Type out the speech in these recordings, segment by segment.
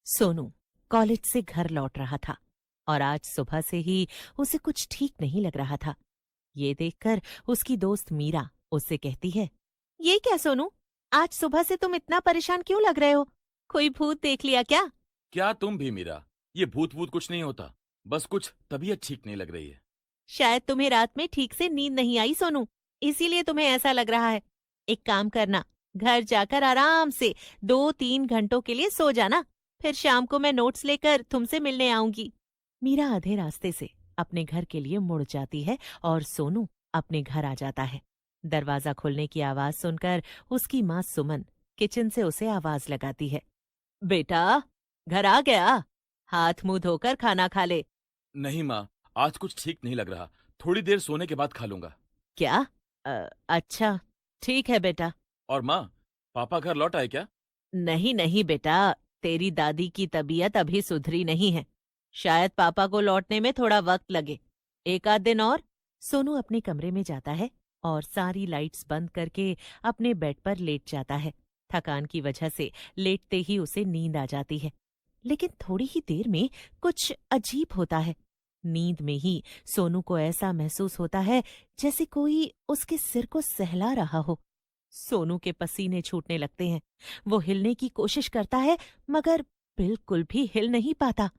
Sonu college से घर लौट रहा था और आज सुबह से ही उसे कुछ ठीक नहीं लग रहा था। ये देखकर उसकी दोस्त मीरा उससे कहती है, ये क्या सोनू, आज सुबह से तुम इतना परेशान क्यों लग रहे हो? कोई भूत देख लिया क्या? क्या तुम भी मीरा? ये भूत वूत कुछ नहीं होता। बस कुछ तबीयत ठीक नहीं लग रही है। शायद तुम्हें रात में ठीक से नींद नहीं आई सोनू, इसीलिए तुम्हें ऐसा लग रहा है। एक काम करना, घर जाकर आराम से 2-3 घंटों के लिए सो जाना, फिर शाम को मैं नोट्स लेकर तुमसे मिलने आऊंगी। मीरा आधे रास्ते से अपने घर के लिए मुड़ जाती है और सोनू अपने घर आ जाता है। दरवाजा खुलने की आवाज सुनकर उसकी माँ सुमन किचन से उसे आवाज लगाती है, बेटा घर आ गया, हाथ मुंह धोकर खाना खा ले। नहीं माँ, आज कुछ ठीक नहीं लग रहा। थोड़ी देर सोने के बाद खा लूंगा। क्या? अच्छा, ठीक है बेटा। और माँ, पापा घर लौट आए क्या? नहीं नहीं बेटा, तेरी दादी की तबीयत अभी सुधरी नहीं है। शायद पापा को लौटने में थोड़ा वक्त लगे, एक आध दिन और। सोनू अपने कमरे में जाता है और सारी लाइट्स बंद करके अपने बेड पर लेट जाता है। थकान की वजह से लेटते ही उसे नींद आ जाती है, लेकिन थोड़ी ही देर में कुछ अजीब होता है। नींद में ही सोनू को ऐसा महसूस होता है जैसे कोई उसके सिर को सहला रहा हो। सोनू के पसीने छूटने लगते हैं। वो हिलने की कोशिश करता है मगर बिल्कुल भी हिल नहीं पाता।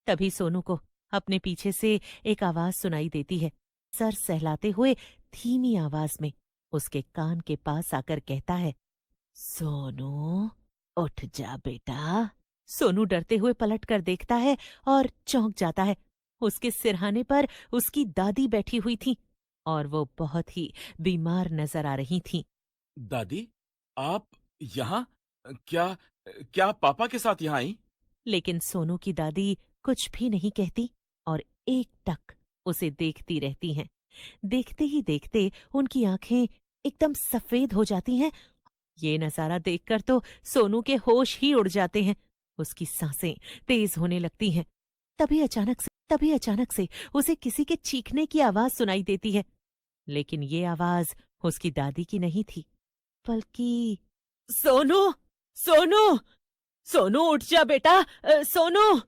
तभी सोनू को अपने पीछे से एक आवाज सुनाई देती है। सर सहलाते हुए धीमी आवाज में उसके कान के पास आकर कहता है, सोनू उठ जा बेटा। सोनू डरते हुए पलट कर देखता है और चौंक जाता है। उसके सिरहाने पर उसकी दादी बैठी हुई थी और वो बहुत ही बीमार नजर आ रही थीं। दादी, आप यहाँ? क्या क्या आप पापा के साथ यहाँ आई? लेकिन सोनू की दादी कुछ भी नहीं कहती और एकटक उसे देखती रहती हैं। देखते ही देखते उनकी आंखें एकदम सफेद हो जाती हैं। ये नजारा देखकर तो सोनू के होश ही उड़ जाते हैं। उसकी सांसें तेज होने लगती हैं। तभी अचानक से उसे किसी के चीखने की आवाज सुनाई देती है। लेकिन ये आवाज उसकी दादी की नहीं थी, बल्कि सोनू, सोनू, सोनू उठ जा बेटा, सोनू।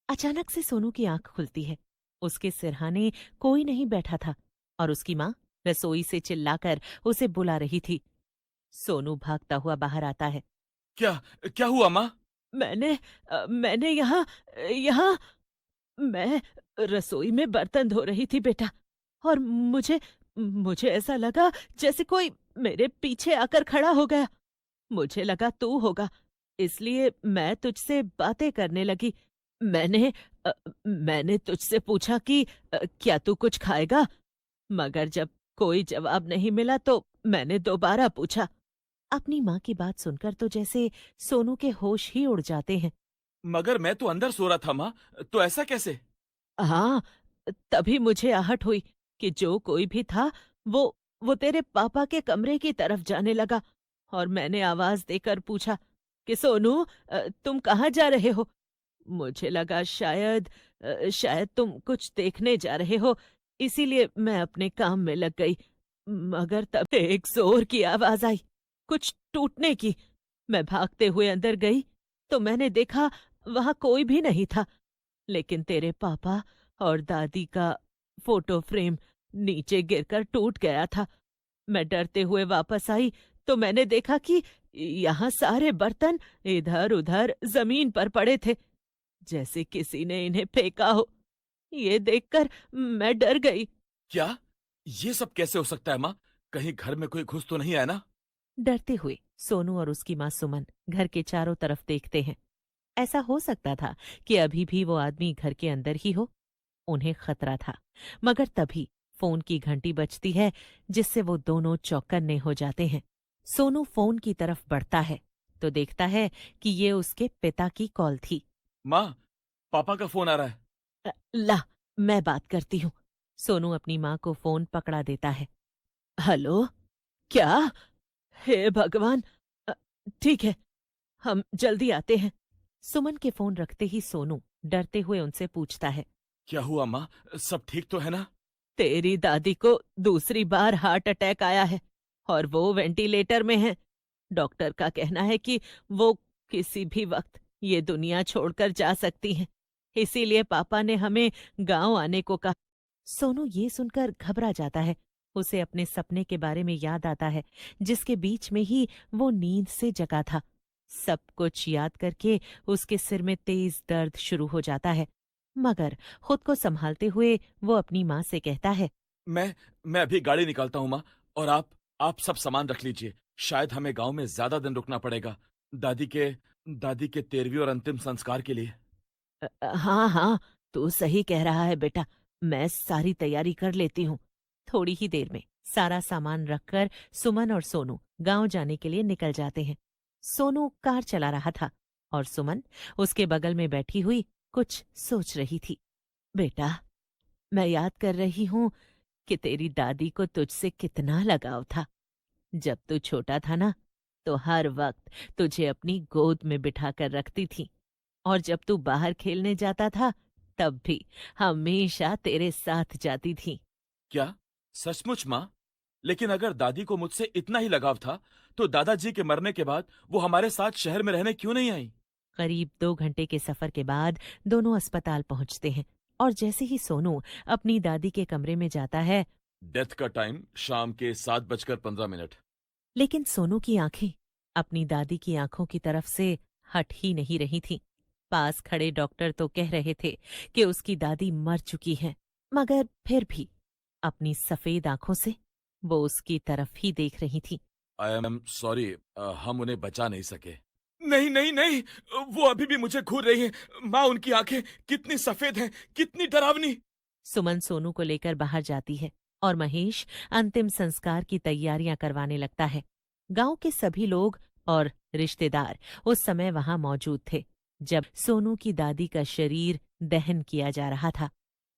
अचानक से सोनू की आंख खुलती है। उसके सिरहाने कोई नहीं बैठा था और उसकी माँ रसोई से चिल्लाकर उसे बुला रही थी। सोनू भागता हुआ बाहर आता है। क्या क्या हुआ माँ? मैंने यहाँ यहाँ मैं रसोई में बर्तन धो रही थी बेटा, और मुझे मुझे ऐसा लगा जैसे कोई मेरे पीछे आकर खड़ा हो गया। मुझे लगा तू होगा, इसलिए मैं तुझसे बातें करने लगी। मैंने अ, मैंने तुझसे पूछा कि क्या तू कुछ खाएगा? मगर जब कोई जवाब नहीं मिला तो मैंने दोबारा पूछा। अपनी माँ की बात सुनकर तो जैसे सोनू के होश ही उड़ जाते हैं। मगर मैं तो अंदर सो रहा था माँ, तो ऐसा कैसे? हाँ, तभी मुझे आहट हुई कि जो कोई भी था वो तेरे पापा के कमरे की तरफ जाने लगा, और मैंने आवाज देकर पूछा कि सोनू, तुम कहाँ जा रहे हो? मुझे लगा शायद तुम कुछ देखने जा रहे हो, इसीलिए मैं अपने काम में लग गई। मगर तब एक जोर की आवाज आई, कुछ टूटने की। मैं भागते हुए अंदर गई तो मैंने देखा वहां कोई भी नहीं था, लेकिन तेरे पापा और दादी का फोटो फ्रेम नीचे गिरकर टूट गया था। मैं डरते हुए वापस आई तो मैंने देखा कि यहाँ सारे बर्तन इधर उधर जमीन पर पड़े थे, जैसे किसी ने इन्हें फेंका हो। ये देखकर मैं डर गई। क्या ये सब कैसे हो सकता है माँ? कहीं घर में कोई घुस तो नहीं आया ना? डरते हुए सोनू और उसकी माँ सुमन घर के चारों तरफ देखते हैं। ऐसा हो सकता था कि अभी भी वो आदमी घर के अंदर ही हो। उन्हें खतरा था, मगर तभी फोन की घंटी बजती है, जिससे वो दोनों चौकन्ने हो जाते हैं। सोनू फोन की तरफ बढ़ता है तो देखता है कि ये उसके पिता की कॉल थी। माँ, पापा का फोन आ रहा है। ला, मैं बात करती हूँ। सोनू अपनी माँ को फोन पकड़ा देता है। हेलो, क्या? हे भगवान! अ, ठीक है, हम जल्दी आते हैं। सुमन के फोन रखते ही सोनू डरते हुए उनसे पूछता है, क्या हुआ माँ? सब ठीक तो है ना? तेरी दादी को दूसरी बार हार्ट अटैक आया है और वो वेंटिलेटर में है। डॉक्टर का कहना है कि वो किसी भी वक्त ये दुनिया छोड़कर जा सकती हैं। इसीलिए पापा ने हमें गांव आने को कहा। सोनू ये सुनकर घबरा जाता है। उसे अपने सपने के बारे में याद आता है, जिसके बीच में ही वो नींद से जगा था। सब कुछ याद करके उसके सिर में तेज दर्द शुरू हो जाता है। मगर खुद को संभालते हुए वो अपनी माँ से कहता है। मैं मैं अभी गाड़ी निकालता हूँ माँ। और आप सब सामान रख लीजिए। शायद हमें गांव में ज्यादा दिन रुकना पड़ेगा। दादी के दादी के 13वीं और अंतिम संस्कार के लिए। हाँ हाँ, तू सही कह रहा है बेटा। मैं सारी तैयारी कर लेती हूँ। थोड़ी ही देर में सारा सामान रखकर सुमन और सोनू गांव जाने के लिए निकल जाते हैं। सोनू कार चला रहा था और सुमन उसके बगल में बैठी हुई कुछ सोच रही थी। बेटा, मैं याद कर रही हूँ कि तेरी दादी को तुझसे कितना लगाव था। जब तू छोटा था ना, तो हर वक्त तुझे अपनी गोद में बिठा कर रखती थी, और जब तू बाहर खेलने जाता था तब भी हमेशा तेरे साथ जाती थी। क्या सचमुच माँ? लेकिन अगर दादी को मुझसे इतना ही लगाव था तो दादाजी के मरने के बाद वो हमारे साथ शहर में रहने क्यों नहीं आई? करीब 2 घंटे के सफर के बाद दोनों अस्पताल पहुंचते हैं, और जैसे ही सोनू अपनी दादी के कमरे में जाता है, डेथ का टाइम शाम के 7:15। लेकिन सोनू की आंखें अपनी दादी की आंखों की तरफ से हट ही नहीं रही थीं। पास खड़े डॉक्टर तो कह रहे थे कि उसकी दादी मर चुकी है, मगर फिर भी अपनी सफेद आंखों से वो उसकी तरफ ही देख रही थी। आई एम सॉरी, हम उन्हें बचा नहीं सके। नहीं नहीं नहीं, वो अभी भी मुझे घूर रही हैं। माँ, उनकी आंखें कितनी सफेद हैं, कितनी डरावनी। सुमन सोनू को लेकर बाहर जाती है और महेश अंतिम संस्कार की तैयारियां करवाने लगता है। गांव के सभी लोग और रिश्तेदार उस समय वहां मौजूद थे जब सोनू की दादी का शरीर दहन किया जा रहा था।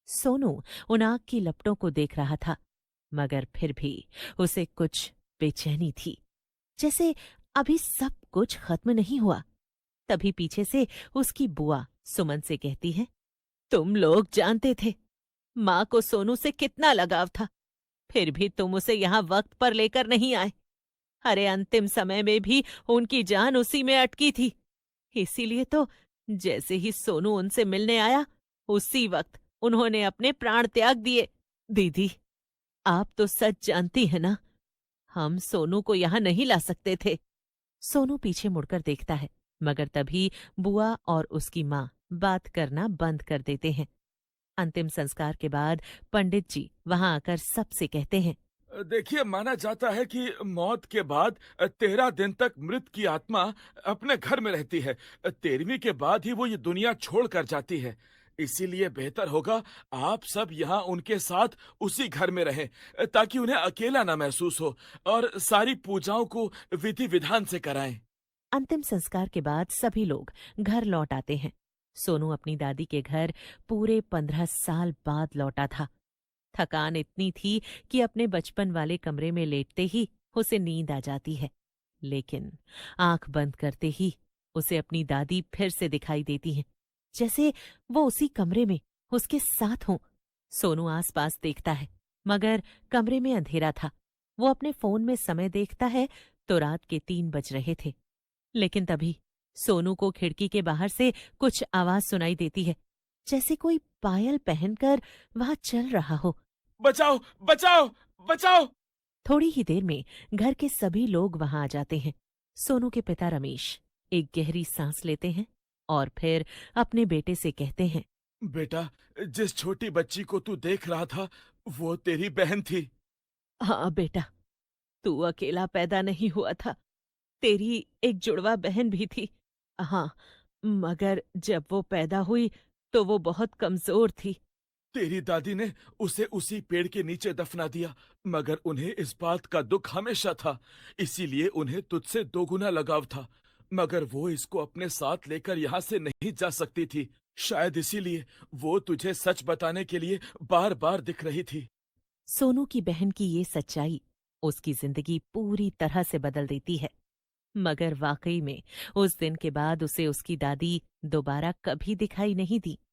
सोनू उन आग की लपटों को देख रहा था, मगर फिर भी उसे कुछ बेचैनी थी, जैसे अभी सब कुछ खत्म नहीं हुआ। तभी पीछे से उसकी बुआ सुमन से कहती है। तुम लोग जानते थे माँ को सोनू से कितना लगाव था, फिर भी तुम उसे यहाँ वक्त पर लेकर नहीं आए। अरे अंतिम समय में भी उनकी जान उसी में अटकी थी। इसीलिए तो जैसे ही सोनू उनसे मिलने आया, उसी वक्त उन्होंने अपने प्राण त्याग दिए। दीदी, आप तो सच जानती है ना, हम सोनू को यहाँ नहीं ला सकते थे। सोनू पीछे मुड़कर देखता है, मगर तभी बुआ और उसकी माँ बात करना बंद कर देते हैं। अंतिम संस्कार के बाद पंडित जी वहां आकर सबसे कहते हैं। देखिए, माना जाता है कि मौत के बाद 13 दिन तक मृत की आत्मा अपने घर में रहती है। 13वीं के बाद ही वो ये दुनिया छोड़ कर जाती है। इसीलिए बेहतर होगा आप सब यहाँ उनके साथ उसी घर में रहें, ताकि उन्हें अकेला ना महसूस हो, और सारी पूजाओं को विधि विधान से कराएं। अंतिम संस्कार के बाद सभी लोग घर लौट आते हैं। सोनू अपनी दादी के घर पूरे 15 साल बाद लौटा था। थकान इतनी थी कि अपने बचपन वाले कमरे में लेटते ही उसे नींद आ जाती है, लेकिन आंख बंद करते ही उसे अपनी दादी फिर से दिखाई देती हैं, जैसे वो उसी कमरे में उसके साथ हों। सोनू आसपास देखता है, मगर कमरे में अंधेरा था। वो अपने फोन में समय देखता है तो रात के 3 बज रहे थे। लेकिन तभी सोनू को खिड़की के बाहर से कुछ आवाज सुनाई देती है, जैसे कोई पायल पहनकर वहां चल रहा हो। बचाओ बचाओ बचाओ! थोड़ी ही देर में घर के सभी लोग वहां आ जाते हैं। सोनू के पिता रमेश एक गहरी सांस लेते हैं और फिर अपने बेटे से कहते हैं। बेटा, जिस छोटी बच्ची को तू देख रहा था, वो तेरी बहन थी। हाँ बेटा, तू अकेला पैदा नहीं हुआ था, तेरी एक जुड़वा बहन भी थी। हाँ, मगर जब वो पैदा हुई तो वो बहुत कमजोर थी। तेरी दादी ने उसे उसी पेड़ के नीचे दफना दिया, मगर उन्हें इस बात का दुख हमेशा था। इसीलिए उन्हें तुझसे 2 गुना लगाव था, मगर वो इसको अपने साथ लेकर यहाँ से नहीं जा सकती थी। शायद इसीलिए वो तुझे सच बताने के लिए बार बार दिख रही थी। सोनू की बहन की ये सच्चाई उसकी जिंदगी पूरी तरह से बदल देती है। मगर वाकई में उस दिन के बाद उसे उसकी दादी दोबारा कभी दिखाई नहीं दी।